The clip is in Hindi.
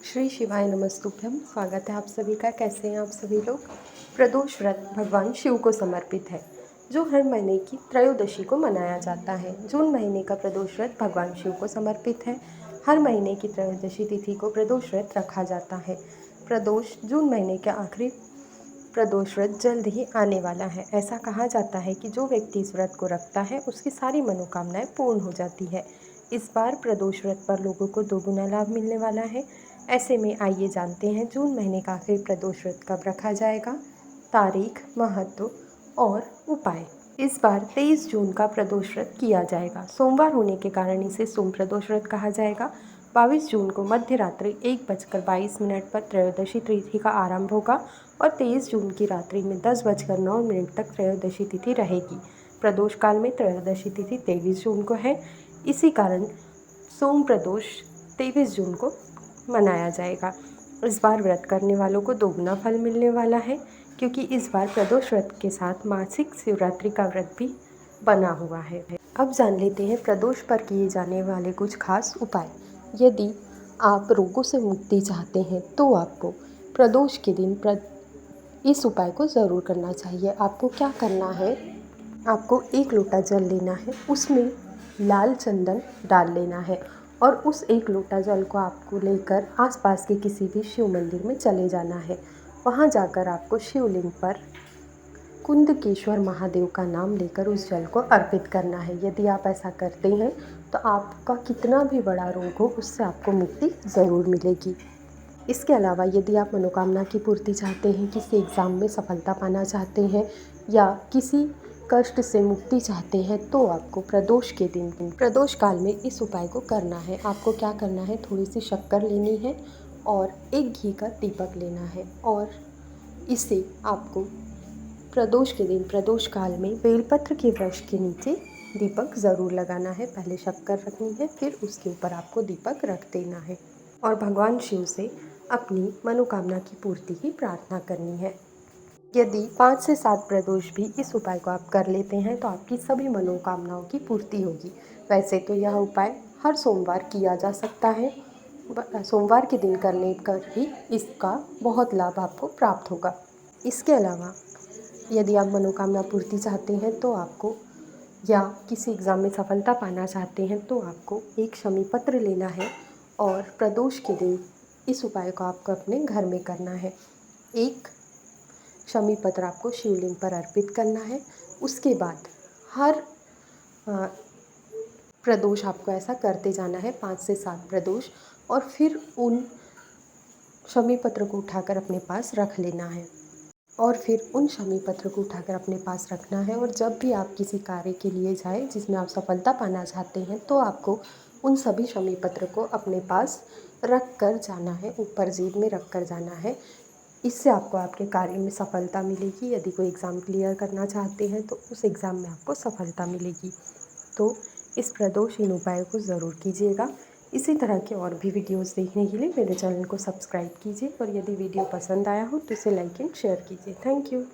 श्री शिवाय नमस्तुभ्यम। स्वागत है आप सभी का। कैसे हैं आप सभी लोग। प्रदोष व्रत भगवान शिव को समर्पित है, जो हर महीने की त्रयोदशी को मनाया जाता है। जून महीने का प्रदोष व्रत भगवान शिव को समर्पित है। हर महीने की त्रयोदशी तिथि को प्रदोष व्रत रखा जाता है। प्रदोष जून महीने के आखिरी प्रदोष व्रत जल्द ही आने वाला है। ऐसा कहा जाता है कि जो व्यक्ति इस व्रत को रखता है उसकी सारी मनोकामनाएं पूर्ण हो जाती है। इस बार प्रदोष व्रत पर लोगों को दोगुना लाभ मिलने वाला है। ऐसे में आइए जानते हैं जून महीने का आखिरी प्रदोष व्रत कब रखा जाएगा, तारीख, महत्व और उपाय। इस बार 23 जून का प्रदोष व्रत किया जाएगा। सोमवार होने के कारण इसे सोम प्रदोष व्रत कहा जाएगा। 22 जून को मध्य रात्रि 1:22 पर त्रयोदशी तिथि का आरंभ होगा और 23 जून की रात्रि में 10:09 तक त्रयोदशी तिथि रहेगी। प्रदोष काल में त्रयोदशी तिथि 23 जून को है। इसी कारण सोम प्रदोष 23 जून को मनाया जाएगा। इस बार व्रत करने वालों को दोगुना फल मिलने वाला है, क्योंकि इस बार प्रदोष व्रत के साथ मासिक शिवरात्रि का व्रत भी बना हुआ है। अब जान लेते हैं प्रदोष पर किए जाने वाले कुछ खास उपाय। यदि आप रोगों से मुक्ति चाहते हैं तो आपको प्रदोष के दिन इस उपाय को ज़रूर करना चाहिए। आपको क्या करना है, आपको 1 लोटा जल लेना है, उसमें लाल चंदन डाल लेना है और उस 1 लोटा जल को आपको लेकर आसपास के किसी भी शिव मंदिर में चले जाना है। वहाँ जाकर आपको शिवलिंग पर कुंदकेश्वर महादेव का नाम लेकर उस जल को अर्पित करना है। यदि आप ऐसा करते हैं तो आपका कितना भी बड़ा रोग हो उससे आपको मुक्ति ज़रूर मिलेगी। इसके अलावा यदि आप मनोकामना की पूर्ति चाहते हैं, किसी एग्ज़ाम में सफलता पाना चाहते हैं या किसी कष्ट से मुक्ति चाहते हैं तो आपको प्रदोष के दिन प्रदोष काल में इस उपाय को करना है। आपको क्या करना है, थोड़ी सी शक्कर लेनी है और एक घी का दीपक लेना है और इसे आपको प्रदोष के दिन प्रदोष काल में बेलपत्र के वृक्ष के नीचे दीपक ज़रूर लगाना है। पहले शक्कर रखनी है, फिर उसके ऊपर आपको दीपक रख देना है और भगवान शिव से अपनी मनोकामना की पूर्ति की प्रार्थना करनी है। यदि 5 से 7 प्रदोष भी इस उपाय को आप कर लेते हैं तो आपकी सभी मनोकामनाओं की पूर्ति होगी। वैसे तो यह उपाय हर सोमवार किया जा सकता है। सोमवार के दिन करने पर भी इसका बहुत लाभ आपको प्राप्त होगा। इसके अलावा यदि आप मनोकामना पूर्ति चाहते हैं तो आपको या किसी एग्ज़ाम में सफलता पाना चाहते हैं तो आपको एक शमी पत्र लेना है और प्रदोष के दिन इस उपाय को आपको अपने घर में करना है। एक शमी पत्र आपको शिवलिंग पर अर्पित करना है। उसके बाद हर प्रदोष आपको ऐसा करते जाना है, 5 से 7 प्रदोष, और फिर उन शमी पत्र को उठाकर अपने पास रख लेना है और फिर उन शमी पत्र को उठाकर अपने पास रखना है। और जब भी आप किसी कार्य के लिए जाएं जिसमें आप सफलता पाना चाहते हैं तो आपको उन सभी शमी पत्र को अपने पास रख कर जाना है, ऊपर जेब में रख कर जाना है। इससे आपको आपके कार्य में सफलता मिलेगी। यदि कोई एग्ज़ाम क्लियर करना चाहते हैं तो उस एग्ज़ाम में आपको सफलता मिलेगी। तो इस प्रदोष इन उपायों को ज़रूर कीजिएगा। इसी तरह के और भी वीडियोस देखने के लिए मेरे चैनल को सब्सक्राइब कीजिए और यदि वीडियो पसंद आया हो तो इसे लाइक एंड शेयर कीजिए। Thank you.